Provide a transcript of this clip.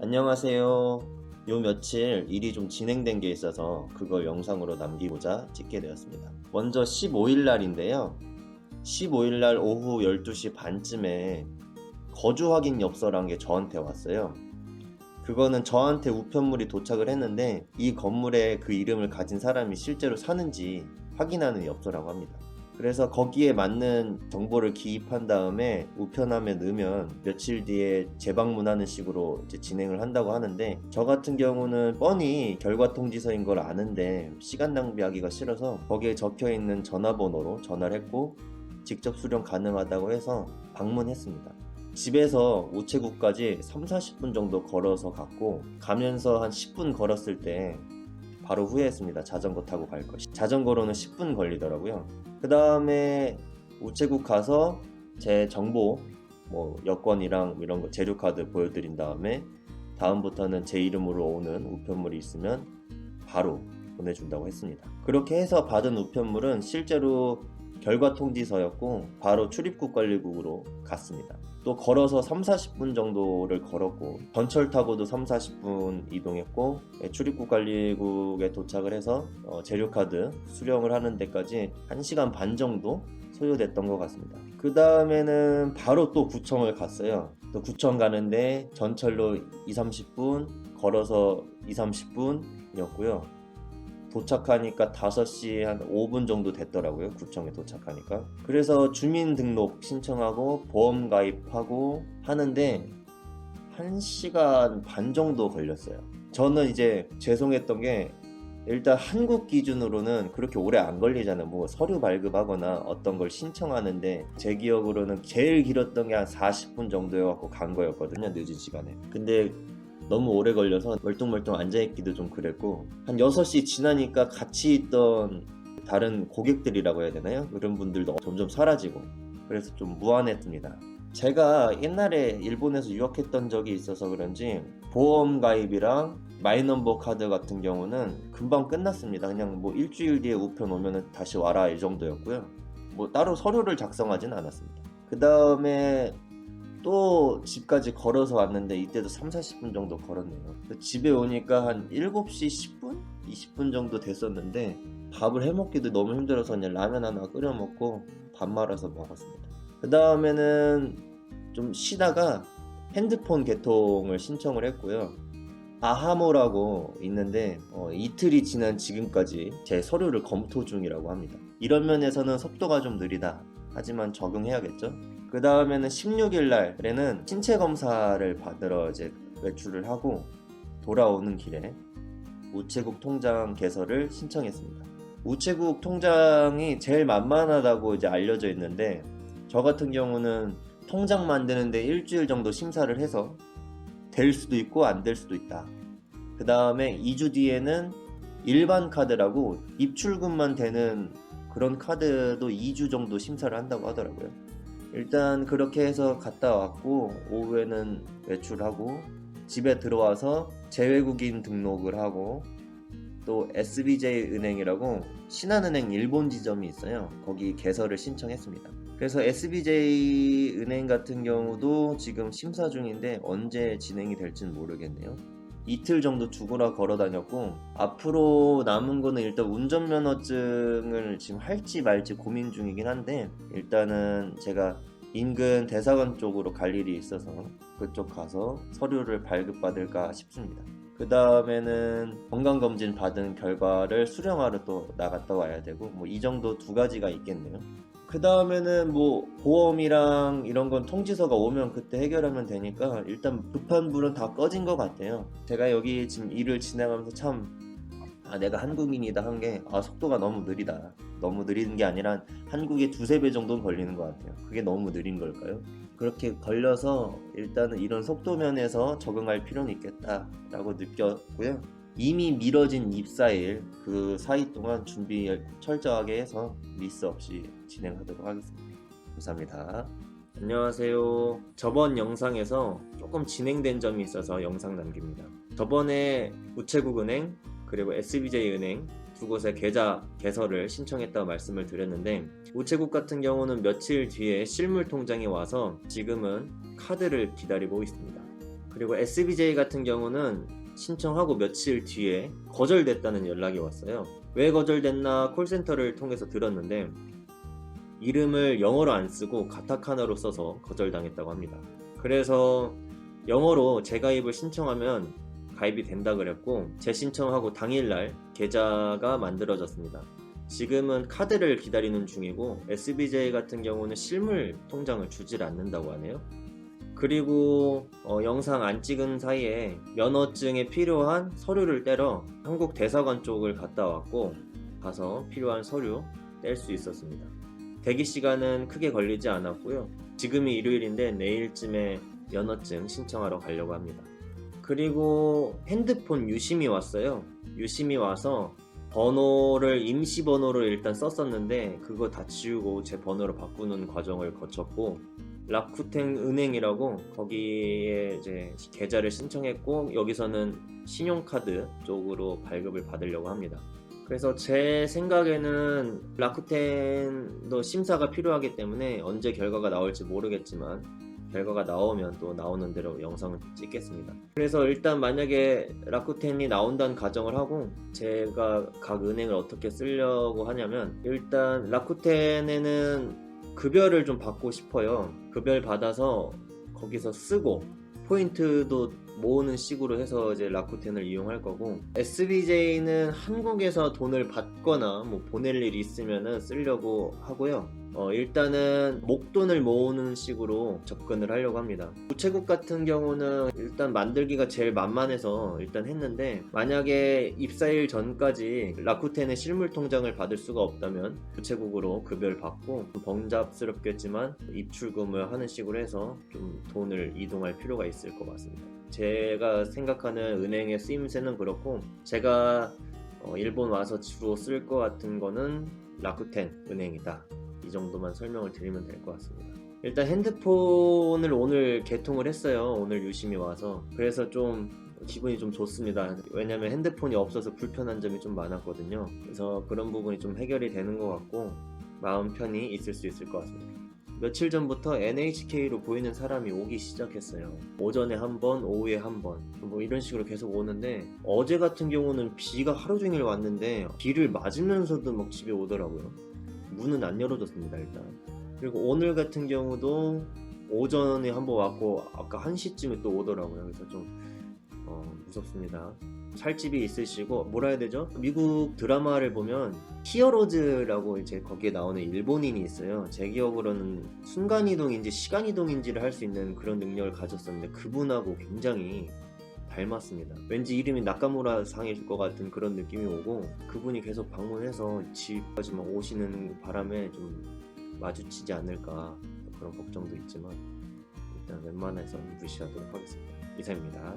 안녕하세요. 요 며칠 일이 좀 진행된 게 있어서 그걸 영상으로 남기고자 찍게 되었습니다. 먼저 15일 날인데요. 15일 날 오후 12시 반쯤에 거주 확인 엽서란 게 저한테 왔어요. 그거는 저한테 우편물이 도착을 했는데 이 건물에 그 이름을 가진 사람이 실제로 사는지 확인하는 엽서라고 합니다. 그래서 거기에 맞는 정보를 기입한 다음에 우편함에 넣으면 며칠 뒤에 재방문하는 식으로 이제 진행을 한다고 하는데, 저 같은 경우는 뻔히 결과 통지서인 걸 아는데 시간 낭비하기가 싫어서 거기에 적혀 있는 전화번호로 전화를 했고 직접 수령 가능하다고 해서 방문했습니다. 집에서 우체국까지 3-40분 정도 걸어서 갔고, 가면서 한 10분 걸었을 때 바로 후회했습니다. 자전거 타고 갈 것이. 자전거로는 10분 걸리더라고요. 그 다음에 우체국 가서 제 정보, 뭐 여권이랑 이런 거 재료카드 보여드린 다음에 다음부터는 제 이름으로 오는 우편물이 있으면 바로 보내준다고 했습니다. 그렇게 해서 받은 우편물은 실제로 결과 통지서였고 바로 출입국 관리국으로 갔습니다. 또 걸어서 3-40분 정도를 걸었고 전철 타고도 3-40분 이동했고 출입국 관리국에 도착을 해서 재료카드 수령을 하는 데까지 1시간 반 정도 소요됐던 것 같습니다. 그 다음에는 바로 또 구청을 갔어요. 또 구청 가는데 전철로 2-30분, 걸어서 2-30분이었고요. 도착하니까 5시 한 5분 정도 됐더라고요. 구청에 도착하니까. 그래서 주민등록 신청하고 보험 가입하고 하는데 1시간 반 정도 걸렸어요. 저는 이제 죄송했던 게, 일단 한국 기준으로는 그렇게 오래 안 걸리잖아요. 뭐 서류 발급하거나 어떤 걸 신청하는데 제 기억으로는 제일 길었던 게 한 40분 정도여갖고 간 거였거든요. 늦은 시간에. 근데 너무 오래 걸려서 멀뚱멀뚱 앉아있기도 좀 그랬고, 한 6시 지나니까 같이 있던 다른 고객들이라고 해야 되나요? 그런 분들도 점점 사라지고, 그래서 좀 무안했습니다. 제가 옛날에 일본에서 유학했던 적이 있어서 그런지 보험 가입이랑 마이넘버 카드 같은 경우는 금방 끝났습니다. 그냥 뭐 일주일 뒤에 우편 오면은 다시 와라 이 정도였고요. 뭐 따로 서류를 작성하진 않았습니다. 그 다음에 또 집까지 걸어서 왔는데 이때도 3-40분 정도 걸었네요. 집에 오니까 한 7시 10분? 20분 정도 됐었는데 밥을 해먹기도 너무 힘들어서 그냥 라면 하나 끓여 먹고 밥 말아서 먹었습니다. 그 다음에는 좀 쉬다가 핸드폰 개통을 신청을 했고요. 아하모라고 있는데 이틀이 지난 지금까지 제 서류를 검토 중이라고 합니다. 이런 면에서는 속도가 좀 느리다. 하지만 적응해야겠죠. 그 다음에는 16일 날에는 신체 검사를 받으러 이제 외출을 하고 돌아오는 길에 우체국 통장 개설을 신청했습니다. 우체국 통장이 제일 만만하다고 이제 알려져 있는데, 저 같은 경우는 통장 만드는데 일주일 정도 심사를 해서 될 수도 있고 안 될 수도 있다. 그 다음에 2주 뒤에는 일반 카드라고 입출금만 되는 그런 카드도 2주 정도 심사를 한다고 하더라고요. 일단 그렇게 해서 갔다 왔고, 오후에는 외출하고 집에 들어와서 재외국인 등록을 하고, 또 SBJ 은행이라고 신한은행 일본 지점이 있어요. 거기 개설을 신청했습니다. 그래서 SBJ 은행 같은 경우도 지금 심사 중인데 언제 진행이 될지는 모르겠네요. 이틀 정도 죽으라 걸어 다녔고, 앞으로 남은 거는 일단 운전면허증을 지금 할지 말지 고민 중이긴 한데, 일단은 제가 인근 대사관 쪽으로 갈 일이 있어서 그쪽 가서 서류를 발급받을까 싶습니다. 그 다음에는 건강검진 받은 결과를 수령하러 또 나갔다 와야 되고, 뭐 이 정도 2가지가 있겠네요. 그 다음에는 뭐 보험이랑 이런 건 통지서가 오면 그때 해결하면 되니까 일단 급한 불은 다 꺼진 것 같아요. 제가 여기 지금 일을 진행하면서 참 내가 한국인이다 한 게, 속도가 너무 느리다. 너무 느리는 게 아니라 한국의 2-3배 정도는 걸리는 것 같아요. 그게 너무 느린 걸까요? 그렇게 걸려서 일단은 이런 속도 면에서 적응할 필요는 있겠다라고 느꼈고요. 이미 미뤄진 입사일 그 사이 동안 준비 철저하게 해서 미스 없이 진행하도록 하겠습니다. 감사합니다. 안녕하세요. 저번 영상에서 조금 진행된 점이 있어서 영상 남깁니다. 저번에 우체국은행 그리고 SBJ은행 두 곳의 계좌 개설을 신청했다고 말씀을 드렸는데, 우체국 같은 경우는 며칠 뒤에 실물 통장이 와서 지금은 카드를 기다리고 있습니다. 그리고 SBJ 같은 경우는 신청하고 며칠 뒤에 거절됐다는 연락이 왔어요. 왜 거절됐나 콜센터를 통해서 들었는데 이름을 영어로 안 쓰고 가타카나로 써서 거절당했다고 합니다. 그래서 영어로 재가입을 신청하면 가입이 된다 그랬고 재신청하고 당일날 계좌가 만들어졌습니다. 지금은 카드를 기다리는 중이고 SBJ 같은 경우는 실물 통장을 주질 않는다고 하네요. 그리고 영상 안 찍은 사이에 면허증에 필요한 서류를 떼러 한국 대사관 쪽을 갔다 왔고 가서 필요한 서류 뗄 수 있었습니다. 대기 시간은 크게 걸리지 않았고요. 지금이 일요일인데 내일쯤에 면허증 신청하러 가려고 합니다. 그리고 핸드폰 유심이 왔어요. 유심이 와서 번호를 임시 번호로 일단 썼었는데 그거 다 지우고 제 번호로 바꾸는 과정을 거쳤고 라쿠텐 은행이라고 거기에 이제 계좌를 신청했고 여기서는 신용카드 쪽으로 발급을 받으려고 합니다. 그래서 제 생각에는 라쿠텐도 심사가 필요하기 때문에 언제 결과가 나올지 모르겠지만 결과가 나오면 또 나오는 대로 영상을 찍겠습니다. 그래서 일단 만약에 라쿠텐이 나온다는 가정을 하고 제가 각 은행을 어떻게 쓰려고 하냐면 일단 라쿠텐에는 급여를 좀 받고 싶어요. 급여를 받아서 거기서 쓰고 포인트도 모으는 식으로 해서 이제 라쿠텐을 이용할 거고 SBJ는 한국에서 돈을 받거나 뭐 보낼 일이 있으면은 쓰려고 하고요. 일단은 목돈을 모으는 식으로 접근을 하려고 합니다. 우체국 같은 경우는 일단 만들기가 제일 만만해서 일단 했는데 만약에 입사일 전까지 라쿠텐의 실물 통장을 받을 수가 없다면 우체국으로 급여를 받고 번잡스럽겠지만 입출금을 하는 식으로 해서 좀 돈을 이동할 필요가 있을 것 같습니다. 제가 생각하는 은행의 쓰임새는 그렇고 제가 일본 와서 주로 쓸 것 같은 거는 라쿠텐 은행이다. 이 정도만 설명을 드리면 될 것 같습니다. 일단 핸드폰을 오늘 개통을 했어요. 오늘 유심히 와서. 그래서 좀 기분이 좀 좋습니다. 왜냐면 핸드폰이 없어서 불편한 점이 좀 많았거든요. 그래서 그런 부분이 좀 해결이 되는 것 같고 마음 편히 있을 수 있을 것 같습니다. 며칠 전부터 NHK로 보이는 사람이 오기 시작했어요. 오전에 한 번, 오후에 한 번, 뭐 이런 식으로 계속 오는데 어제 같은 경우는 비가 하루 종일 왔는데 비를 맞으면서도 막 집에 오더라고요. 문은 안 열어줬습니다 일단. 그리고 오늘 같은 경우도 오전에 한번 왔고 아까 1시쯤에 또 오더라고요. 그래서 좀 무섭습니다. 살집이 있으시고 뭐라 해야 되죠? 미국 드라마를 보면 히어로즈라고 이제 거기에 나오는 일본인이 있어요. 제 기억으로는 순간이동인지 시간이동인지를 할 수 있는 그런 능력을 가졌었는데 그분하고 굉장히 닮았습니다. 왠지 이름이 나카무라 상일 것 같은 그런 느낌이 오고 그분이 계속 방문해서 집까지 막 오시는 바람에 좀 마주치지 않을까 그런 걱정도 있지만 일단 웬만해서 무시하도록 하겠습니다. 이상입니다.